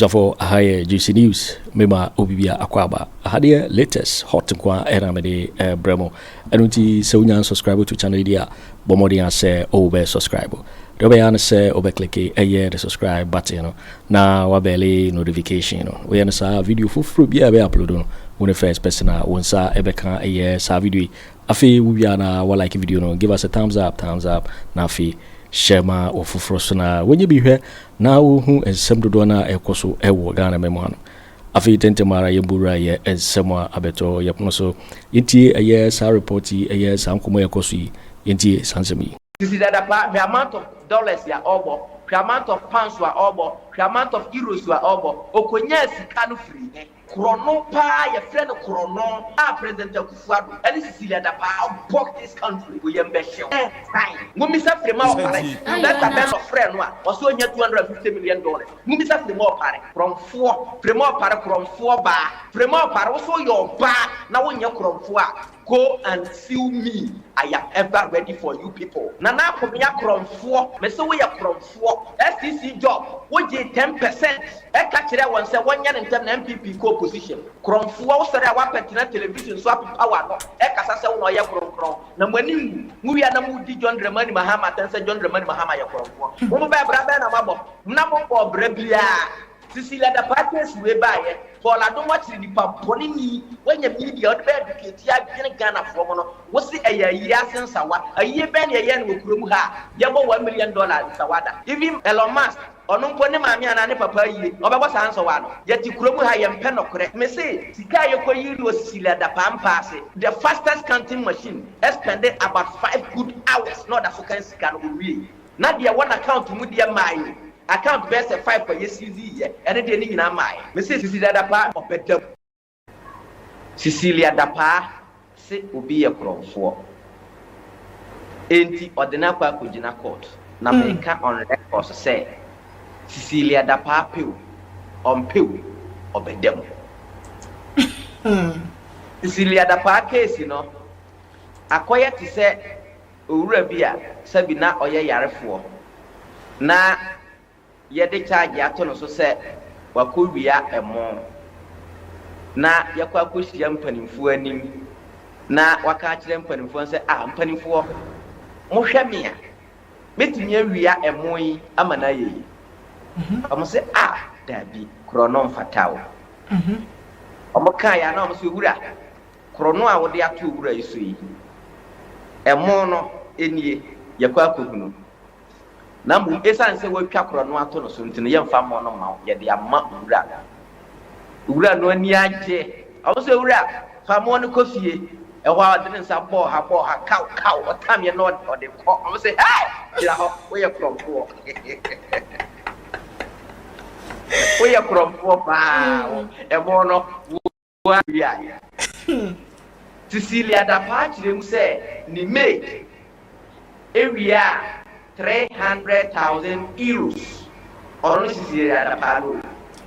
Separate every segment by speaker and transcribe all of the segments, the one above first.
Speaker 1: for a higher juicy news. Mema Obibia Akwaba. Hadia latest hot nkwa eramede bremo. Enunti se unya subscribe to channel dia. Bomodi say obe subscribe. Dobe yana say obe click the subscribe button na wabele notification we yana sa video fufuru bia be upload no when the first person wonsa ebeka sa video afi wubia na wa like video no give us a thumbs up na afi share ma ofufuru so na when you be here na wo hu ensem dodo na ekoso ewo Ghana memo no afi tentemara yembura ye ensem abeto yepono so yenti sa report sa nkomo yekoso yenti sansemi.
Speaker 2: This is the amount of dollars ya obo, the amount of pounds wa obo, the amount of euros wa obo. Okonya sikanu free. Krono pa ya friend Krono President Akufo Addo and Cecilia Dapaa block this country we ambassador. Fine. Mumisa Frema Opare. That's a band of friend wa. Also nya $250 million. Mumisa Frema Opare from 4. Frema Opare from 4 bar. Frema Opare also your bar. Now when you from 4. Go and sue me. I am ever ready for you people. Nana Akomea from 4. Me so we are from 4. STC job. We get 10%. E catch there one say 1 year in term MPP co-position. From 4 so that one petina television swap power no. E kasa say no ya from. Na mwani mu ya na mu di John Dramani Mahama tanse John Dramani Mahama ya from 4. Mo ba bra na mabo. Na mo ko bra bia. Cecilia Dapaa we buy for la don't watch the paponi ni when you media out bed ya Ghana for no wo si year since a year ben ye no kurom ha yabo $1 million sawada even Elon Musk onu mpo ne maami ana ne papa yie obebo san so wa no yeti kurom ha ye mpe nokore me say sika ye koyi ri Cecilia Dapaa mpaase the fastest counting machine expended about 5 good hours not African sika no wie na dia one account mu dia mai account best 5 for YCZ and then ni na mai me say Cecilia Dapaa opedam Cecilia Dapaa se obi ye kromfo enti ordinary Kwaku gina court na make on record say Cecilia Dapaa pew on pew obedam Cecilia Dapaa case no akoya ti say owura bia sabi na oye yarefo na yede charge Ato no so say wakowia emo na yakwa kohyia mpanimfo anim na waka kire mpanimfo say mpanimfo mo hwɛ me a metumi awia emo yi amana ye amo say dabi krono mfatawo amo kan ya na amo so wura krono a wode ato wura iso yi emo no enie yakwa kohunu na mu esan se watwa krono ato no so ntine yemfa mo no ma ye de amma wura no ani age awo se wura fa mo no kofie e wa de nsa bo ha kaw otam ye no de ko awo se hey kira ho we ye kromfo we ye kromfo pa e mo no wa ya Cecilia Dapaa kire mu se ni make area 300,000 euros. Or Cecilia Dapaa.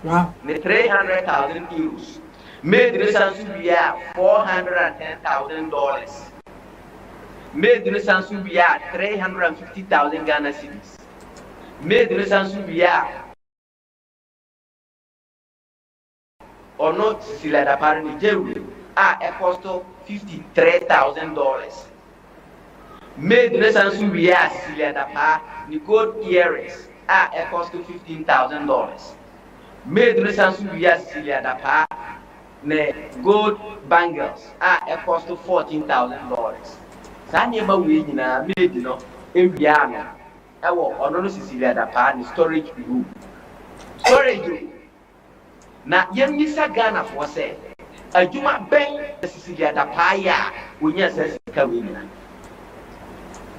Speaker 3: Wow.
Speaker 2: 300,000 euros. Made the Sansubia $410,000. Made the Sansubia 350,000 Ghana cedis. Made the Sansubia or not Cecilia Dapaa in Getrude it cost $53,000. Made the Sansubia Cecilia Dapaa ni gold earrings it cost $15,000. Made the Sansubia Cecilia Dapaa ne gold bangles it cost $14,000. Sanyema we nyina made no ewia no ewo ono no Cecilia Dapaa ni storage room na yemisa Ghana for say adwuma ben Cecilia Dapaa ya wonya sika we nyina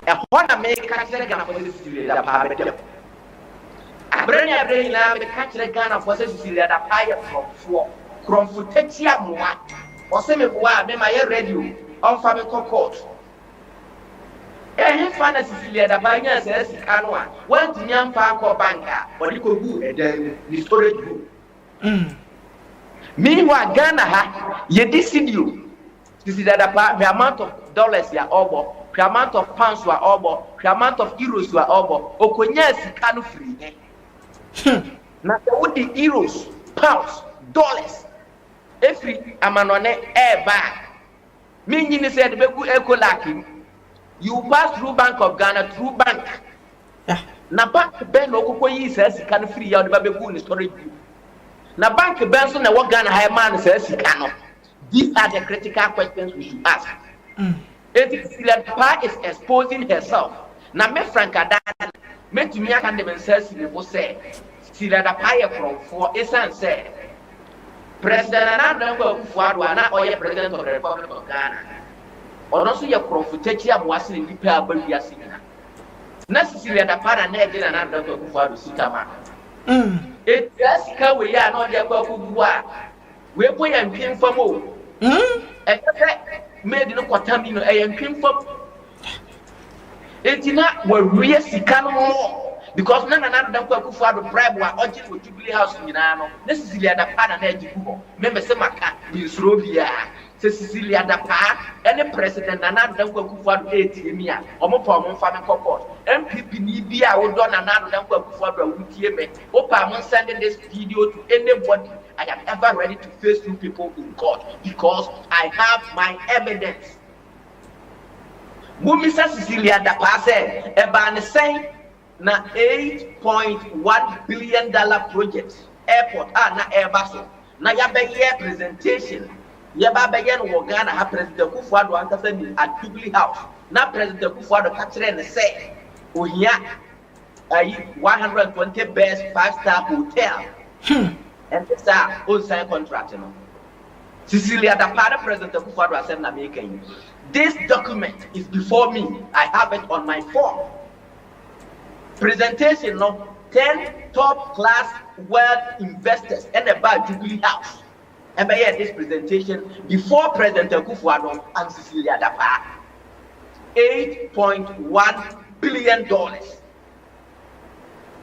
Speaker 2: ehona me ka kire Ghana for Cecilia Dapaa bedem abrani na me ka kire Ghana for Cecilia Dapaa ya kromfo tetia moa o se me boa me ma ye radio on fa me court his father Cecilia Dapaa nya se sika no a wanti nya mfa akọ banka o di ko gu edan ni storage room meanwhile Ghana ha ye decidio Cecilia Dapaa the amount of dollars ya obo the amount of pounds wa obo the amount of euros wa obo okonya sika no free na with the euros, pounds, dollars, every amanone air back. Meaning said eco lacking. You pass through Bank of Ghana through bank. Na bank ben okoko yi says can free ya the baby in storage. Na bank benson na what Ghana high man says he cannot. These are the critical questions we should ask. Dapaa is exposing herself. Na me Franka Dan me to me can dem says we say Dapaa from for esan say President Anno Akufo Addo na oye president of the Republic of Ghana. Ono so ye profitechi amoase ni nipa abadua sina. Na Cecilia Dapaa na e dey na Anno Akufo Addo sitama. It just ka we ya no dey kwa kubu a. We boy mpim fam o. E made no kwatami no e mpim fam. Etina we real sika no more. Because none another Akufo Addo bribe wa urgent for Jubilee House nyina no. Na Cecilia Dapaa na ejibu. Membe se maka bi surobia. Cecilia Dapaa any president another Akufo Addo ATM a omo pa omo fa me court. MPP ni bi a wo do na another Akufo Addo wutie me. Opa am sending this video to anybody. I am ever ready to face two people in court because I have my evidence. Mumisa Cecilia Dapaa say eba ne say na $8.1 billion project airport na airbaso na ya be here presentation ya ba be no Ghana ha president Akufo Addo ankasa ni at Jubilee House na president Akufo Addo ka kire ne say ohia 120 best 5-star hotel and this on sign contract no Cecilia Dapaa president Akufo Addo said na make you this document is before me. I have it on my phone. Presentation no 10 top class world investors and about Jubilee House. And by this presentation before President Akufo Addo and Cecilia Dapaa. $8.1 billion.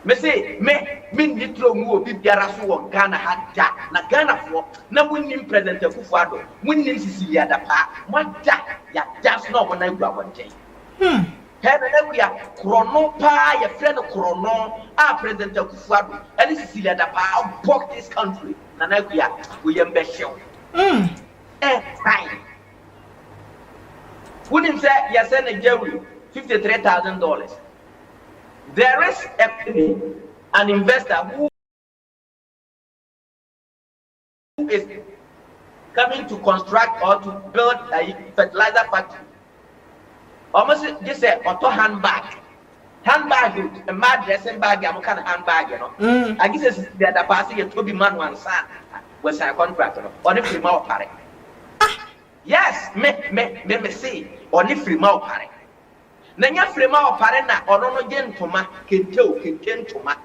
Speaker 2: Me say me nitro mu obi biara so wo Ghana hada na Ghana for na munnim President Akufo Addo munnim Cecilia Dapaa mada ya just no na gba wonten hebe na kuya krono pa ya friend krono President Akufo Addo and Cecilia Dapaa block this country na kuya we yembe show time wunim say ya say Nigeria $53,000. There is an investor who is coming to construct or to build a fertilizer factory. Almost just say auto handbag, a mad dressing bag, I'm kind of handbag, you know. I guess the other passing a Toby man one son was a contractor on the Frema Opare. Yes, me say on the Frema Opare. Nanya Frema Opare na ono gen toma kente toma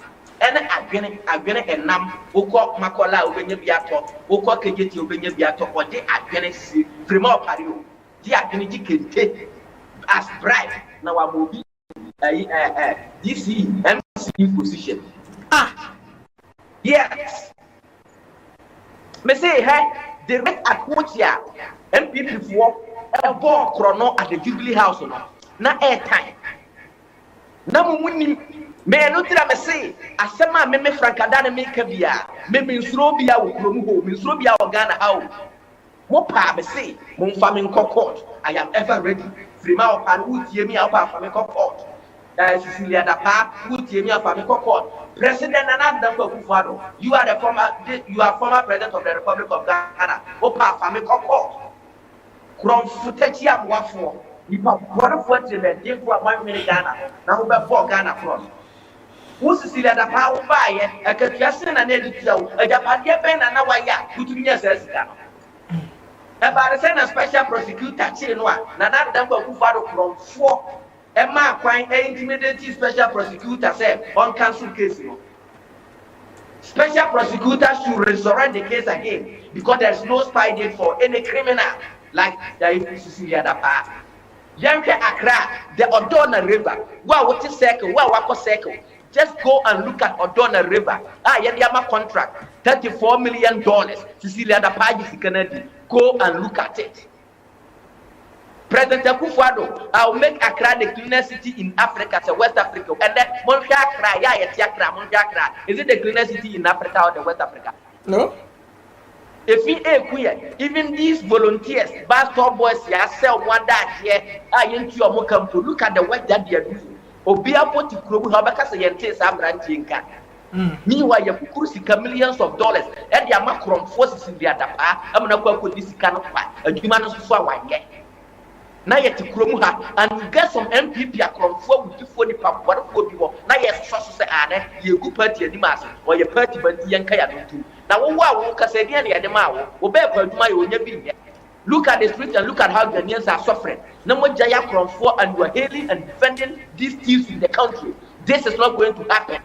Speaker 2: ene agwene enam ukọ makola obenye biato ukọ kejeti obenye biato ode agwene si Frema Opare o di agwene di kente as bribe na wa mobi DC MC position yes me say hey the right atmosphere MPP for a ball chrono at the Jubilee House no na airtime na mumuni me no tira me say asema me Franka Dan me ka bia me nsuro bia wo kromu ho me nsuro bia wo Ghana ha mo pa me say mo mfa me court I am ever ready Frema Opare utie mi afa me court Cecilia Dapaa utie mi afa me court President Nana Akufo Addo you are former president of the Republic of Ghana opa afa me court krom futechi amwafo Ipa what for the day for 1 million Ghana. Now we 4 Ghana cross. Who Cecilia Dapaa will buy a Katriasin and Editor, a Japan pen and Nawaya, who to me as Ghana. About the send a special prosecutor, Chinua, Nana Akufo Addo from 4. Emma Quine, intimidating special prosecutor said on council case. Special prosecutor should resurrect the case again because there's no spy date for any criminal like Cecilia Dapaa. Yanke Accra, the Odona River. Wow, what is circle? Wow, what circle? Just go and look at Odona River. Yama contract, $34 million. Cecilia Dapaa is Kennedy. Go and look at it. President Akufo Addo, I'll make Accra the cleanest city in Africa, so West Africa. And then Accra, Accra. Is it the cleanest city in Africa or the West Africa?
Speaker 3: No.
Speaker 2: If we even these volunteers, bastard boys, sell one that here, I into your mocam to look at the work that they are doing. Obia put to Krubu Habaka say and taste our branching. Meanwhile, you could millions of dollars, and the Macron forces in the Dapaa. I'm not going to put this kind of a human for one year. Now you to Kromuha and you get some MPP across 4 with 40 pap. What would you now? Yes, trust say, Anna, you go party and mass or your party, but the young Kaya do. Now, what can say the end of the mouth? Look at the street and look at how Ghanaians are suffering. No more Jaya from 4 and you are hailing and defending these thieves in the country. This is not going to happen.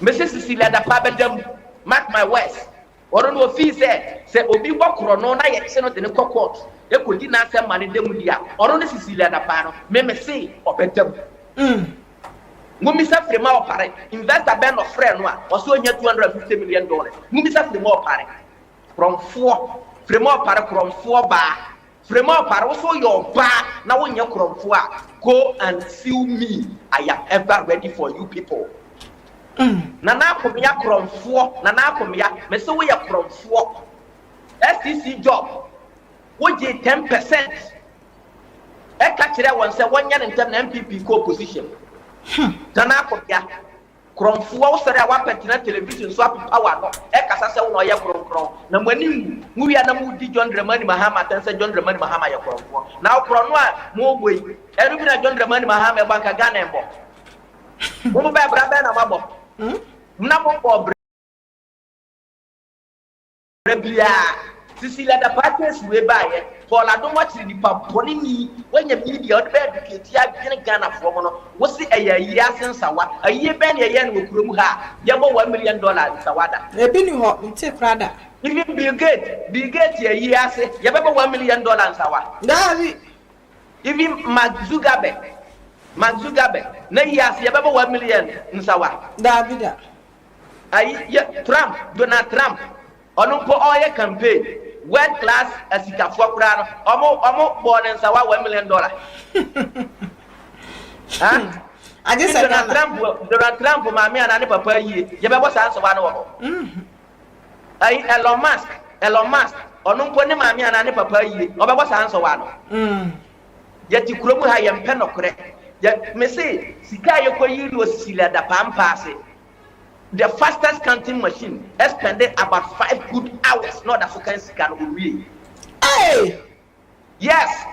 Speaker 2: Mrs. Cecilia, the Pabadam, mark my words. Or don't know if he say Obi Wakrono, I excellent in the court. They could not send money demudia. Or only Cecilia the Pano, may say, or better. Mumisa Frema Opare, invest a band of friend one, or so near $250 million. Mumisa Frema Opare from 4, Frema Opare from 4 bar. Frema Opare also your bar. Now when you're from 4, go and sue me. I am ever ready for you people. Nana Akomea from 4, Nana Akomea, me so we are from 4. STC job, which is 10%. I catch that one say 1 year in terms MPP co-position. Nana Akomea from 4 so that 1 television swap power no. I kasa say one year from. Na mwani mu ya na mu di John Dramani Mahama ten say John Dramani Mahama ya from 4. Now from one mo boy. Every na John Dramani Mahama banka Ghana embo. Mo ba bra na mabo. Mnamo pobre Rebia Cecilia the partners we buy for la don't watch the paponi me when you media the educate ya bin Ghana for no wo se a year since a year ben ye no kurom ha yebo $1 million sawada
Speaker 3: e bi ni ho nte krada
Speaker 2: even Bill Gates ye year say yebo $1 million sawa
Speaker 3: Davi
Speaker 2: even Mark Zuckerberg na years yebo $1 million nsawa
Speaker 3: Davida
Speaker 2: Donald Trump onumpo oye campaign world class asikafo akura no omo born in sawa $1 million
Speaker 3: I just said
Speaker 2: Donald Trump mama ana ne papa yie ye bebo san sawa no wo Elon Musk onumpo ne mama ana ne papa yie obebo san sawa no yeti kuromu ha ye mpe nokore ye me say sika ye koyi ro Cecilia da pampase. The fastest counting machine expended about 5 good hours. Not that African can we.
Speaker 3: Hey!
Speaker 2: Yes,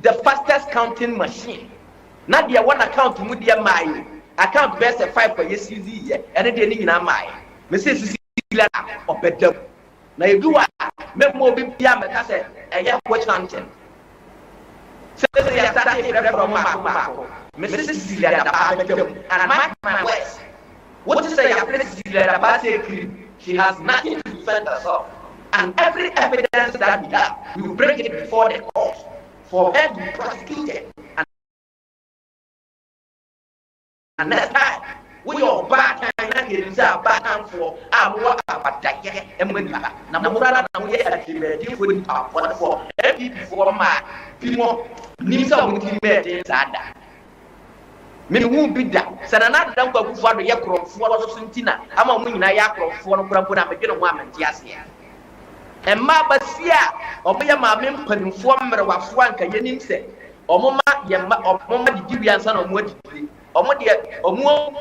Speaker 2: the fastest counting machine. Not the one account to media my account best 5 for yes easy and it didn't in my Mrs. Cecilia or better. Now you do what? Make more big yam as a year watch hunting. Cecilia started from Mrs. Cecilia and my words. What to say? She has nothing to defend herself, and every evidence that we have, we will bring it before the court for her to be prosecuted. And next time, we are bad time and it is a bad time for our work about that. And when now, we are different for every before my people, Nisa will be made inside that. Me won't be that. Sanana don't go for the Yakro for Sentina. I'm a wing Yakro for Prampo and begin a woman, yes, here. And Mabasia, or me a mamma, informer of Franka Yenin said, or Mama, Yama, or Mama, the Gibeon son of what or more,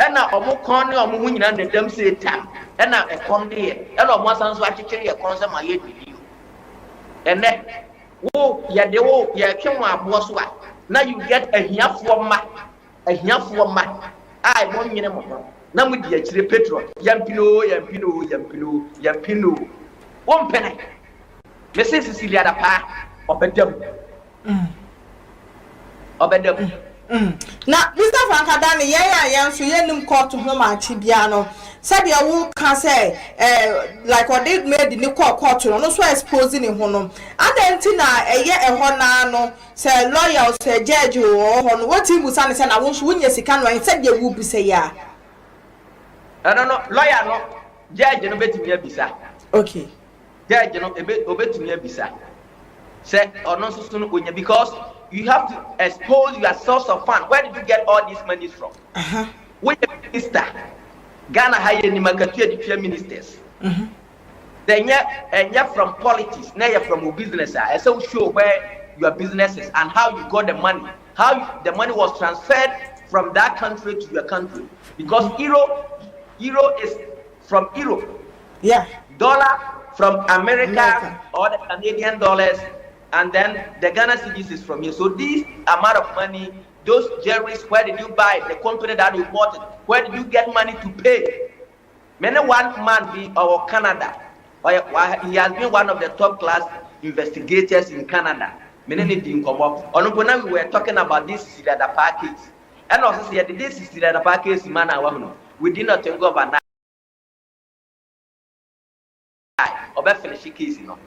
Speaker 2: and now or more corner or moving under them say tam, and now a conde, and or more sons watch a concert my head with you. And then, oh, ya de oh, ya came up was what. Now you get a here for my I won't get a now with the actually petrol, Yampino. One penny. Mrs. Cecilia Dapaa, Obedem.
Speaker 3: Now, Mr. Frankadani, yeah, so you didn't call to home at Chibiano. Said your wool can say, like what they made the new court to no so exposing in Honum. And then Tina, a year a honano, say lawyer, say judge, or what he was saying, I won't win your second one, said you would be say, yeah.
Speaker 2: I don't know, lawyer, no, judge, and obey to me, Bisa.
Speaker 3: Okay.
Speaker 2: Judge, and obey to me, Bisa. Say or not so because you have to expose your source of fund. Where did you get all these monies from? When the minister Ghana hire ni makatu ministers. Then you're from politics, now you're from business. I so show where your business is and how you got the money, how the money was transferred from that country to your country. Because euro is from Europe.
Speaker 3: Yeah.
Speaker 2: Dollar from America or the Canadian dollars, and then the Ghana cedis is from here. So this amount of money, those jewelries, where did you buy it? The company that you bought it, where did you get money to pay? Many one man be our Canada. He has been one of the top class investigators in Canada. Many didn't come up. On we were talking about this Dapaa case. And also said this is the Dapaa case man. We did not think of an eye finish case, you know.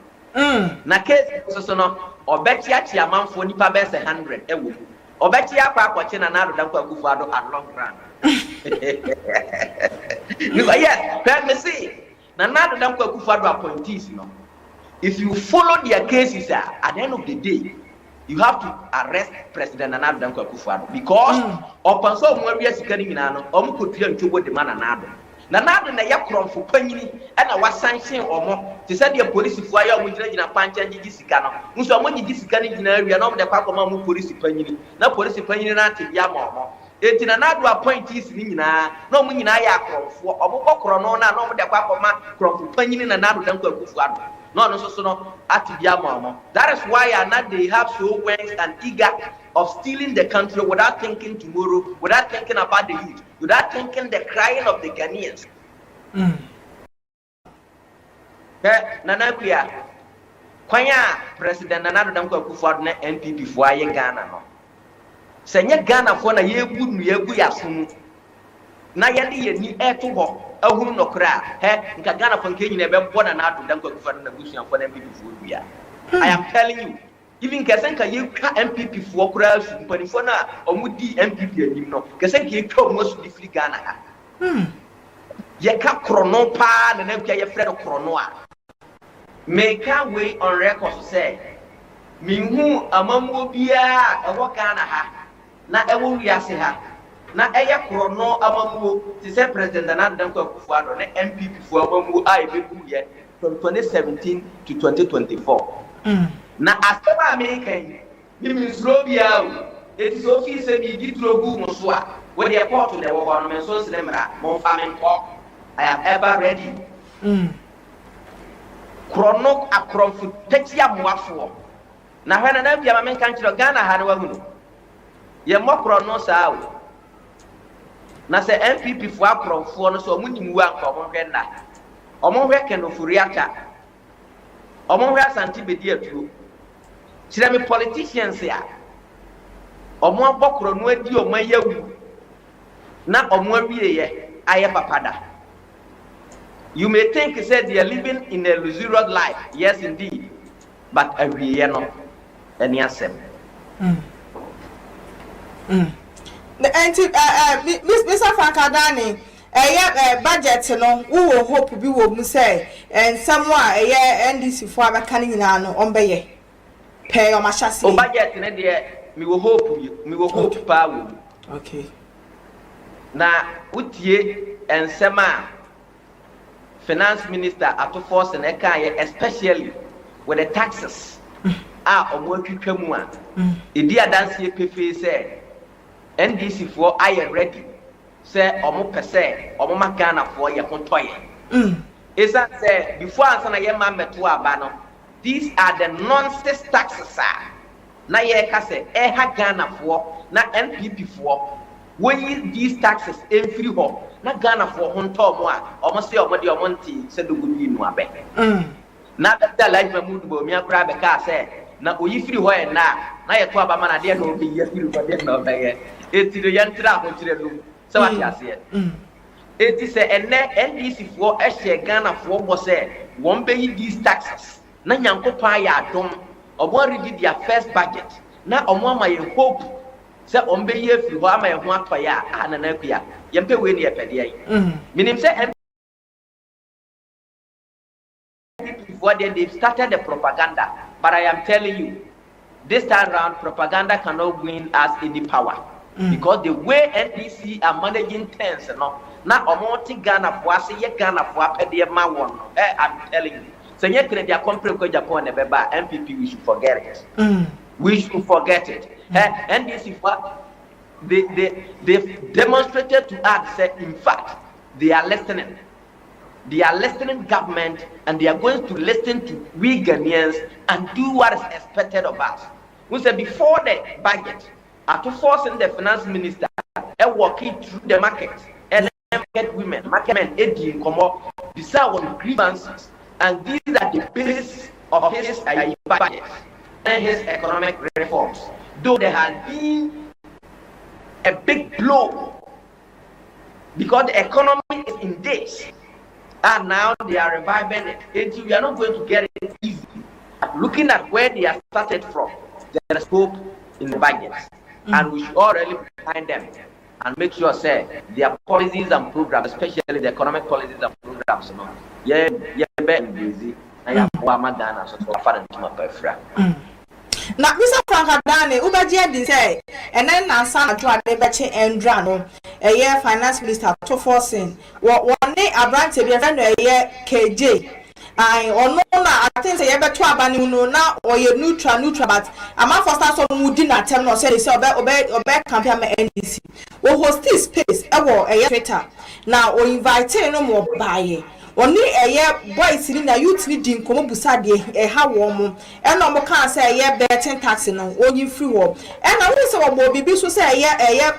Speaker 2: Na case so no obetia chiaman for nipa best 100 ewo obetia kwa kwache na nado dan kwa Akufo Addo at long run. Yes, let me see. Na nado dan kwa Akufo Addo appointees, you know. If you follow their cases at the end of the day, you have to arrest President Nana Danko Akufo-Addo because upon so many years getting in Anno, could to the man Nado. Nana na yakron for penny and I was sanction or more to send your police fire with in a punch and Jisicano. So when you discanning in area, no, the Papa police penny, no police penny, not Yamo. It's in another appointees, no meaning I yakron for a corona, no, the Papa from penny and another Danko Akufo-Addo. No, that is why Anna they have so wings and eager of stealing the country without thinking tomorrow, without thinking about the youth, without thinking the crying of the Ghanaians. Nanakuya, Kwanya President Nana Danko Akufo-Addo NPP for Ghana. No, Senya Ghana for na yebu yasun. Na yadi ni eto ahunu no kra nka Ghana for Kenya na be bona na ado Danko Akufo-Addo na busuan for MPP for bia. I am telling you, even kesenka ye ka MPP for kra su mpanifo na omudi MPP anim no kesenka ye twa mo su di free Ghana ha ye ka krono pa na na ye frɛ krono a make way on record say minhu amamu bia ewo Ghana ha na ewo wiase ha na eya krono amamu ti say President Nana Danko Akufo-Addo na MPP for amamu a ebeku ye from 2017 to 2024 na asema American ni misrobia it is office me Getrude Torkornoo so a we dey report to the government so semra mo farming talk I am ever ready krono akronfu tetia moafo na hwe na bia ma kan kiro Ghana ha na wahunu ye mo krono saa o na se MPP for akronfo no so omunim wa nka omo hwe na omo hwe kenofuri ata omo hwe Asante Bediatuo kire me politicians ya omo abokro no adi omo yawu na omo awie ye aye papada. You may think said they are living in a luxurious life, yes indeed, but awie no any asem.
Speaker 3: Mr. Frankadani, budget no wo hope bi wo mu say and someone NDC for abakani na no ombeye pay o machase o
Speaker 2: budget ne de me wo hope pa wo.
Speaker 3: Okay,
Speaker 2: na utie ensema Finance Minister Ato Forson especially with the taxes omo atwitwa mu a edi adanse pefe say NDC for I ready say omo pese omo Ghana for ye kontoye isa say before answer na ye ma meto aba no these are the nonsense taxes na ye ka say ha Ghana for na NPP for when these taxes free ho na Ghana for honto mo a omo say omo de omo nti say dogubi no abe na da life Mahamadu Bawumia kra be ka say na oyi free ho e na ye to aba ma na de no be ye free ho de no be ye eti do yantra ho kire dum so what you say eti say enne NDC for ehye Ghana for bo say won be these taxes na nyankopon ya adom obo ready their first budget na omo ama ye hope say ombe ye free ho ama ye ho atoya anana akua ye mpe we ne ye pede ai minim say NDC for they started the propaganda But I am telling you, this time round, propaganda cannot win us any power. Because the way NDC are managing things, now Omonti Ghana for us, Ghana for one. I'm telling you. So yet Kennedy Agyapong Japan MPP, we should forget it. We should forget it. NDC they've demonstrated to us that in fact they are listening. They are listening government and they are going to listen to we Ghanaians and do what is expected of us. We said before the budget, Ato Forson the finance minister working through the market and market women, market men, come up, decide on grievances, and these are the basis of his budget and his economic reforms. Though there has been a big blow because the economy is in this, and now they are reviving it. We are not going to get it easy. Looking at where they are started from, there is hope in the budget, and we should all really behind them and make sure say their policies and programs, especially the economic policies and programs,
Speaker 3: na Mr. Frank Adane ubaje di say and then na san adwa de beche endra no eye finance minister Ato Forson won ne abrante bi friend eye KJ I ono na atin say ye beto abani no na oye neutral but ama foster so mudi na tem no say obe campaign NDC wo host space e wo eye Twitter na o invite no mo baye oni eye boys ni na youth ni din komo busade ha wo mo e no mo kan say eye betting tax no onyi free wo e na we say wo bibi so say eye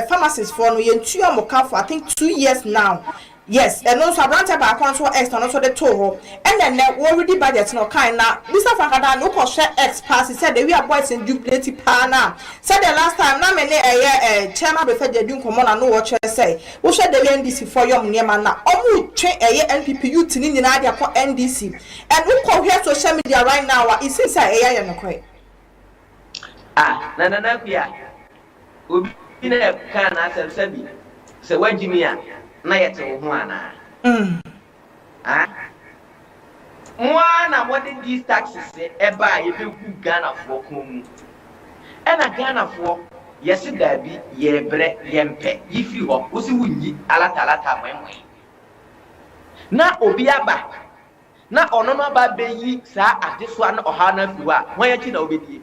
Speaker 3: pharmacists for no ye ntua mo kan for I think 2 years now. Yes, and also Abrante by control X and also the Toho. And then already budget no kind now. Mr. Frankada no cost share X pass. He said that we are boys in duplicity pana. Said the last time now many a chairman before they do come on and no watch say. We share the NDC for your money man now. Omu train a NPP youth in the idea for NDC. And we come here social media right now. It's inside a no quite.
Speaker 2: Na Ubi can answer Sebi. So when Jimmy na yet Juana. Mwana what did these taxes say? Eba if you Ghana for whom? And a Ghana for yes, Gabby, ye bre yempe. If you are Usi Wingy, Alata Mwe. Na Obiaba. Na Onoma Baby, sir, at this one or Hana Fua. Why you know Bedi?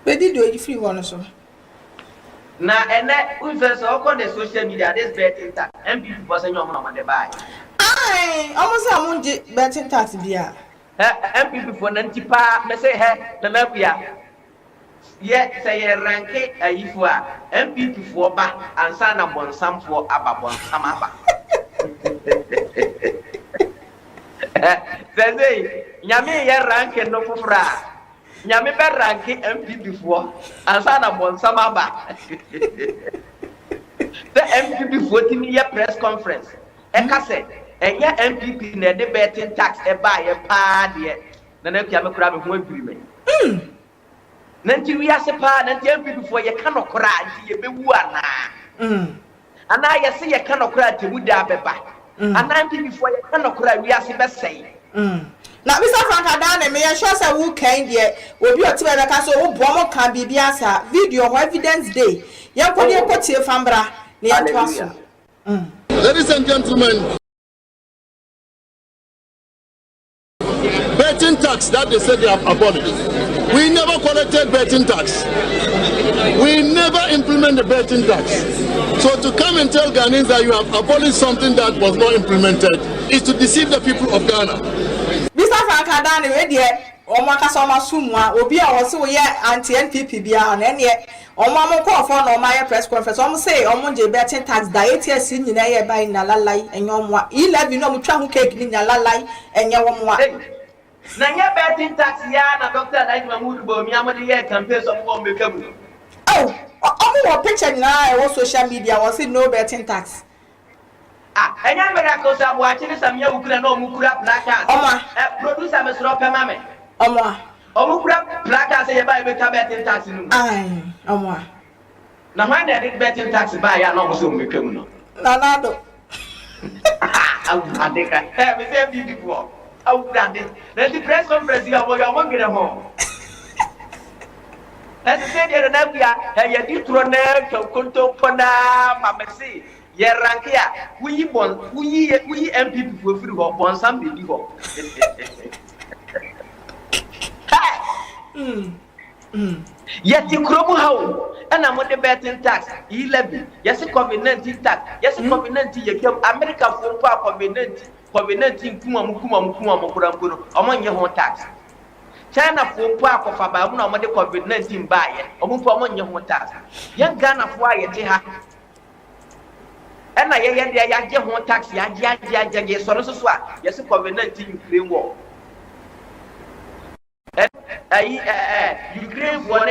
Speaker 3: Bedi do if you want so.
Speaker 2: Na ene we so on the social media this betting tax MPP for say your mama dey buy
Speaker 3: almost amunje betting tax bia
Speaker 2: MPP for nanti pa me say na bia ye say rank ayifu a MPP for ba ansa na bonsam for aba bonsam aba say nyame ye rank no fufura Nyame be rank MPP for ansana bonsama ba. The MPP voting year press conference. Eka say enya MPP na de betting tax e ba ye pa de. Na na kya me kura me ho agreement. Nanti wi ase pa nanti MPP for ye ka no kura anti ye bewu ana. Ana ye se ye ka no kura temu da beba. Ana MPP for ye ka no kura wi ase be sei.
Speaker 3: Now, Mr. Frank Adane, may I show us a who kind yet? Will be a two other castle who Bomo can be biasa video or evidence day. Young Kodia Kotia Fambra, near to
Speaker 4: Ladies and gentlemen, betting tax that they said they have abolished. We never collected betting tax. We never implement the betting tax. So to come and tell Ghanaians that you have abolished something that was not implemented is to deceive the people of Ghana.
Speaker 3: Mr. Frank Adane, ready? Omaka Soma Sumwa, Obi, I was so anti-NPP beyond, and yet, Omamo call for no my press conference. Almost say, Omonje betting tax, diet years in Naya by Nalalai, and Yomwa, 11 no Mutrahu cake in Nalalai, and Yomwa.
Speaker 2: Nanya betting tax, Yana, Dr. Mahamadu Bawumia Campaign of Wombe.
Speaker 3: Oh, I'm picture now, also social media was it no betting tax.
Speaker 2: And I'm watching some young Mukura placards. Producer Miss Roper Mammy. Mukura placards say by betting tax.
Speaker 3: Now,
Speaker 2: when they did betting tax by an almost become no.
Speaker 3: Nanado.
Speaker 2: I think I have the same before. I'll grant it. Let the press conference you won't get a home. Let's say the Nabia, and you did run there to Kunto Pona, Mamasi, Yerankia, we MPP will free up on some people. Yet you crumble how, and I'm on the betting tax, 11. Yes, a COVID-19 tax. Yes, a COVID-19, you come America for COVID-19, Kuma, among your own tax. China for Kwaku Annan, no the COVID-19 buy, among your own tax. Young Ghana for Yaha. And I get your own tax, Yaja, so yes, a COVID-19 Ukraine war. Ukraine won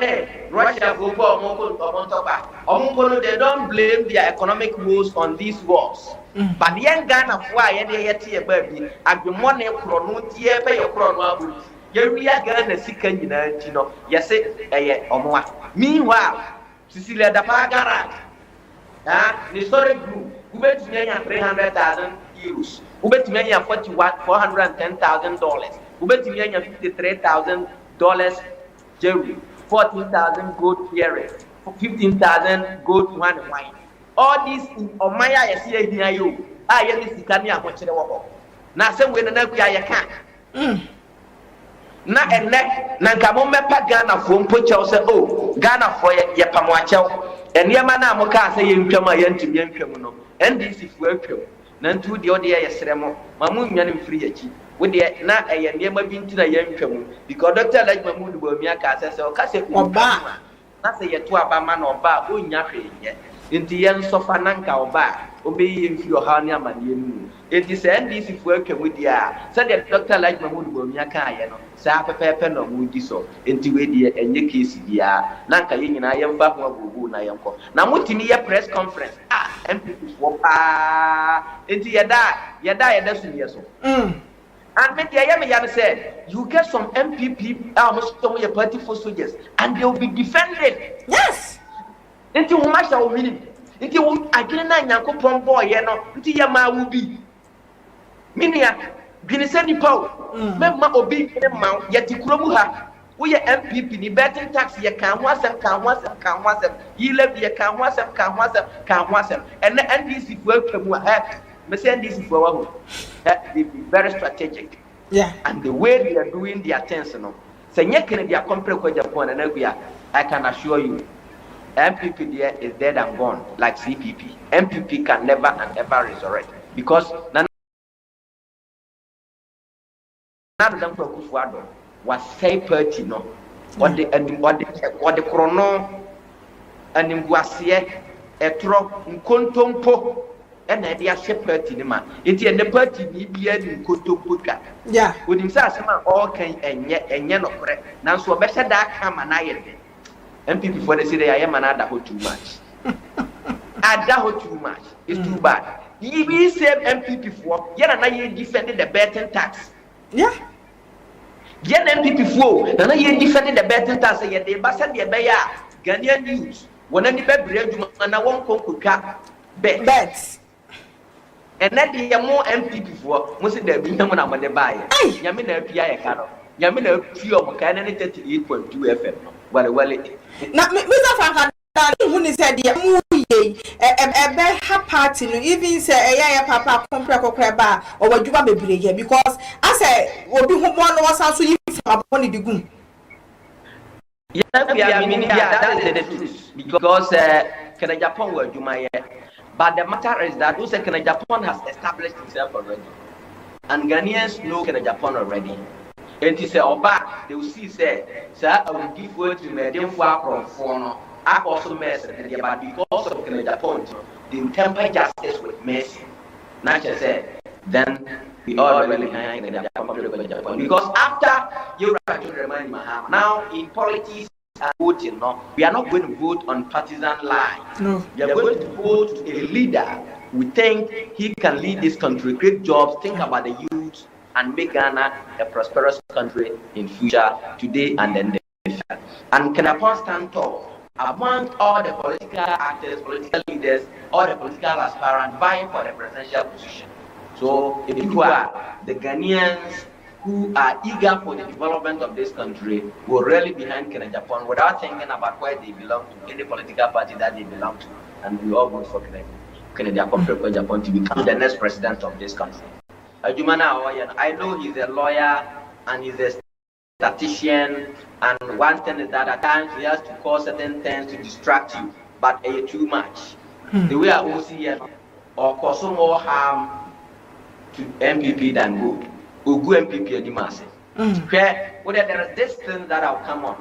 Speaker 2: Russia go for they don't blame their economic woes on these wars. But the young Ghana fly baby, and the money pronounce ye pay your chrono. You are Ghana second, you know, yes, Omwa. Meanwhile, Cecilia Dapaa garage. The historic group who bet me 300,000 euros, who bet me $410,000. Who bet me $53,000 jewelry, 14,000 gold earrings, 15,000 gold wine. All these in Omaya is here in you. I am this Kenya watching the walk. Now, some way the neck I can. Now, and neck, Nankamome Pagana from Pucho say, oh, Ghana for your Pamwacho, and Yamana Moka say in Kama Yen to Yankamuno, and this is welcome. None to the Odia Yesremo, Mamun Yan free. With the na a never been to the young chum because Dr. like Mahamadu Bawumia says, or Cassette or Bar. That's a yet to a man or bar, who yapping yet. Into young Sofananka or bar, obeying your Hania man. It is this if working with ya. Said that Dr. like Mahamadu Bawumia Kayano, Sapa Pen or Moody so, into Wedia and Yakis, ya, Nanka Yin and I am Babu Nayamko. Now, what in your press conference? And people swap into Yada, that's years old. And Mr. Aremeyaw said, you get some MPP, almost your party for soldiers, and they will be defended.
Speaker 3: Yes.
Speaker 2: Into whom I shall win. Into whom I didn't know Yankopon boy, into Yama will be. Minia, Guinnessani Pow, Memma Obi, yet you Kromuha. We are MPP, the betting tax, you can once them, you left your can once them, and the NDC welcome will have. This is for that be very strategic.
Speaker 3: Yeah.
Speaker 2: And the way they are doing their things, say Kennedy Agyapong Kwaku Annan, I can assure you, MPP there is dead and gone, like CPP. MPP can never and ever resurrect because none of them Akufo Addo was say party no. What the chrono and in Boakye Agyarko Nkontompo. And they are shepherd in the man. It's in the party be in Kojo.
Speaker 3: Yeah.
Speaker 2: With himself, all can and yet Opare. Now, so better that come and I and people for the city, I am another too much. Adda too much. It's too bad. He said MPP for yet and I defended the betting tax.
Speaker 3: Yeah.
Speaker 2: Yet MPP for and I defended the betting tax. Yet they basted the Baya Ghanaian news. When any baby and I won't cook bets. And that the more MPP for most of the Bingham on the buy. Yamina Pia Cano. Yamina Pio Mocana 38.2 FM. Well,
Speaker 3: now, Mr. Frank, who said, the movie, a party, even say a papa, Compreba, or what you want to be here because I say, will be one was also you upon the goon.
Speaker 2: Yeah, that is the truth because Kennedy Agyapong will do my. But the matter is that those Kennedy Agyapong has established himself already. And Ghanaians know Kennedy Agyapong already. And he said, Oba, they will see, sir, I will give word to me, they far from Fono. I also mess, but because of Kennedy Agyapong, they temper justice with mercy. Nature said, then we all really behind Kennedy Agyapong. Because after you remind Mahama, now in politics, voting, no, we are not going to vote on partisan line. No, we are going to vote a leader. We think he can lead this country, create jobs, think about the youth, and make Ghana a prosperous country in future, today and then the future. And Kennedy Agyapong stand tall among all the political actors, political leaders, all the political aspirants vying for the presidential position. So if you are the Ghanaians who are eager for the development of this country will rally behind Kennedy Agyapong without thinking about where they belong to, any political party that they belong to, and we all vote for Kennedy Agyapong to become the next president of this country. I know he's a lawyer and he's a statistician, and one thing is that at times he has to call certain things to distract you, but too much. The way I will see it, or cause more harm to MPP than good. Ugu MPP anymase. Whether there is this thing that I'll come on.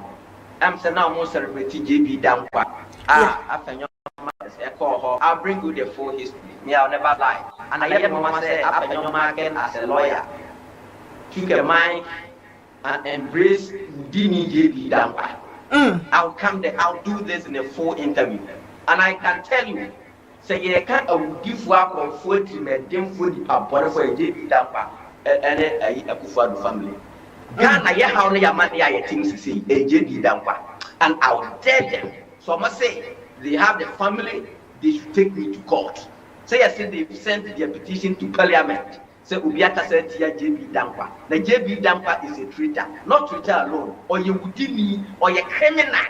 Speaker 2: I'm saying now most celebrity JB Dapaa. Afenyo Markins, I'll bring you the full history. Me, I'll never lie. And I hear Mama say Afenyo Markins as a lawyer took a mind and embrace Dini JB Dapaa. I'll come there, I'll do this in a full interview. And I can tell you, say you can't give work on food to me, them food for a JB Dapaa. And Akufo Addo family. Ghana, yeah, how many money I think to see a JB Dapaa, and I'll tell them. So I must say, they have the family, they should take me to court. Say, I said they've sent their petition to Parliament. Say, Ubiaka said, JB Dapaa. The JB Dapaa is a traitor, not traitor alone, or you would me, or you criminal,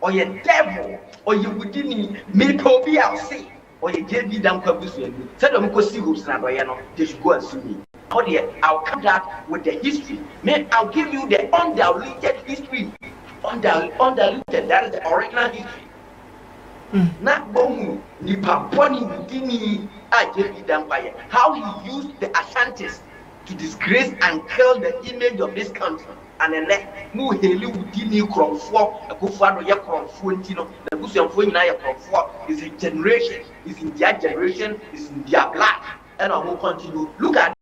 Speaker 2: or you devil, or you would me, maybe I'll say, or you JB Dapaa. Said, I'm going to see who's not, they should go and sue me. I'll come that with the history. I'll give you the undiluted history. Undiluted, that is the original history. Not Bomu, the Paponi Budini, JB Dapaa. How he used the Asantes to disgrace and kill the image of this country. And then who Heli Budini Kromfo, Akufo Addo Kromfo, the Busian Naya Kromfo is in generation, is in their generation, is in their blood. And I will continue. Look at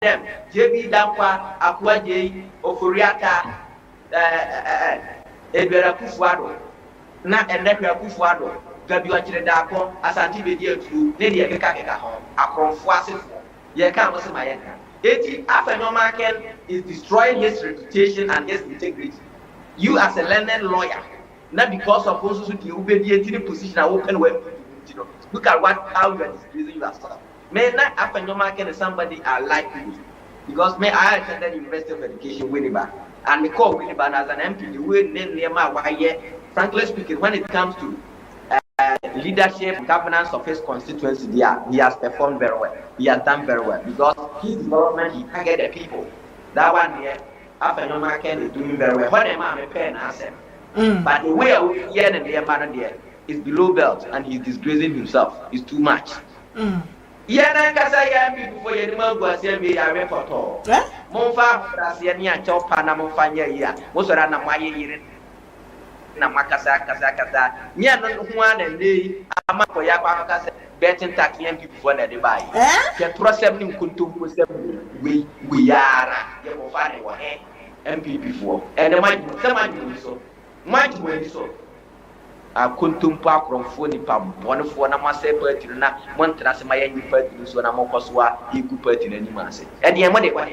Speaker 2: them. JB Dapaa, Akwaje, ofori Atta, Akufo Addo, na Net2 Akufo Addo, gabby Asante Bediatuo, ne de keka ho, akromfo asefo. Ye can say my Afenyo Markins is destroying his reputation and his integrity. You as a learned lawyer, not because of also the obedient position I open web. Look at how you are disgracing yourself. May not Afenyo Markins is somebody I like you. Because I attended University of Education Winneba, and we call Winneba as an MP. The way near my why, frankly speaking, when it comes to leadership and governance of his constituency, he has performed very well. He has done very well because his development, he targeted the people. That one here, Afenyo Markins is doing very well. When I'm a pen answer, but the way we hear and there is below belt, and he's disgracing himself. It's too much. Yana kasa ya before you go see me a report. Monfa Brasiania Chopana Monfanya ya. Mosora na maye yire na makasa kasa. Nya no one and day amako ya kwa kasa betting tax yan before na dey buy. Ke trosem nim kuntum ko sem we yara. Ye mo fa ne wa MPP for. And the man so. Much when so. Kuntum pa kromfo ni pa bonfo na mase party na montra se maye ni party so na mokoswa igu party na ni mase e de mo de kwa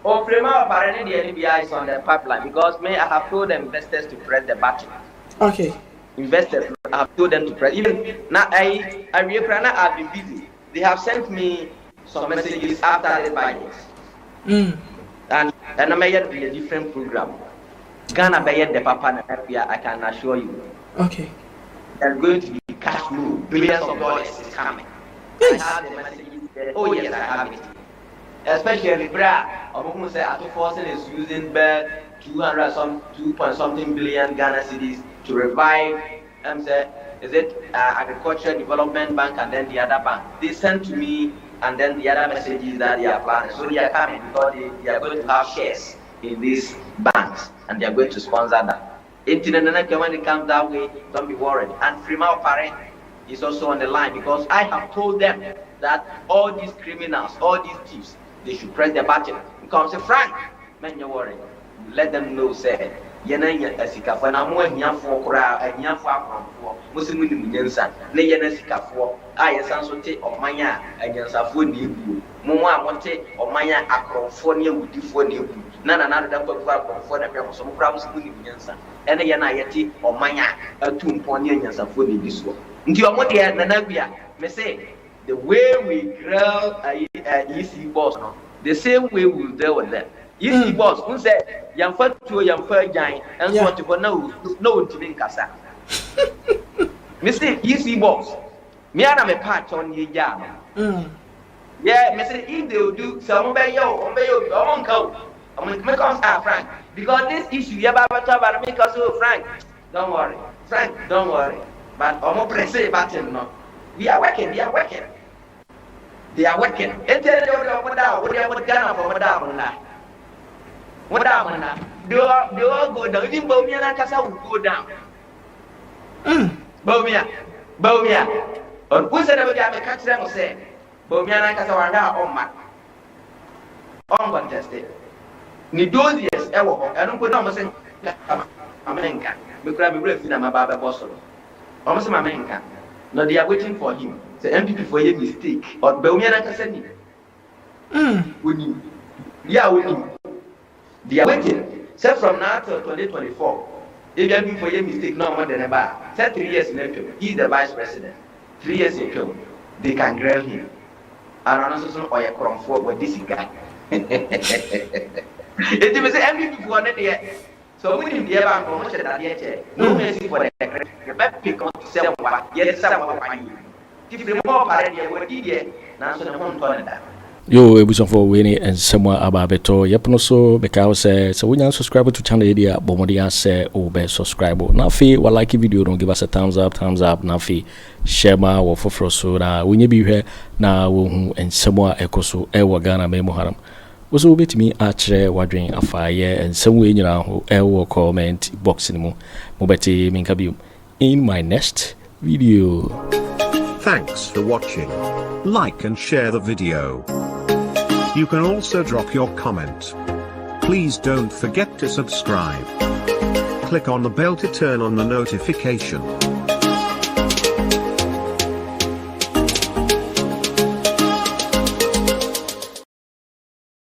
Speaker 2: Frema Opare the NBI is on the pipeline because I have told the investors to press the button. Okay. Investors, I have told them to press. Even now, I've been busy. They have sent me some messages after the budget. And I may be a different program. Ghana by the Papa and I can assure you. Okay. There's going to be cash flow. Billions of dollars is coming. Yes. I have the messages there. Oh yes, I have it. Especially Bra, say Ato Forson is using 2.something billion Ghana cedis to revive is it Agriculture Development Bank and then the other bank. They sent to me and then the other messages that they are planning. So they are coming because they are going to have shares in these banks and they are going to sponsor that. When it comes that way, don't be worried. And Frema Opare is also on the line because I have told them that all these criminals, all these thieves, they should press the button. Because say, Frank, man, you worry. Let them know, say, Yana Sika for now, more Yanfo, Yanfo, Muslim Munyansa, Nayana Sika for, I Sansote of Maya, and Yansafuni, Moa Monte, or Maya Acrophonia with Diphone, none another for the some crowds Munyansa, and a Yanayati or Maya, a tomb pony and Yansafuni this one. Into your money and Nanabia, may say, the way we grill EC boss, no, the same way we deal with them. EC boss, who said, young fat to young fur giant, and so to no to be Casa. Mr. EC boss, me and I'm a patch on your jam. Yeah, Mr. If they will do some obey your uncle. I'm going to make us Frank. Because this issue, you're about to make us so Frank. Don't worry. Frank, don't worry. But I'm going to press a button. No. We are working. They are working. And tell them what they're going for what down. What down? They all go down. Even Bawumia and Casa will go down. Bawumia. On who said about the catch them say, Bawumia and Casa are now on my uncontested. Ni those years, I don't put on myself. America, because I'm ready to my Baba Boston. Almost my America. No, they are waiting for him. The MPP for a mistake. Or Bawumia and Casa. We they are waiting. Say from now to 2024. If you MPP for a mistake, no more than a bar. Say 3 years in April. He's the vice president. 3 years in April. They can grill him. I don't know or a crumb for what this guy. It was MVP for the so we didn't hear about promotion at the edge. No mercy for the back pick on to sell what, yes, someone by you. If the more party, what did you national home tournament?
Speaker 1: Yo, ebuson for winning and someone about beto. Yep, so because so when you subscribe to channel idea, Bomodia say be subscribe. Now fee what like video, don't give us a thumbs up. Now fee share my or for so now when you be here now and someone echo so Ghana memo haram. Was over to me otchere wadring a fire and some way who will comment box in Mobeti Minkabium in my next video.
Speaker 5: Thanks for watching. Like and share the video. You can also drop your comment. Please don't forget to subscribe. Click on the bell to turn on the notification.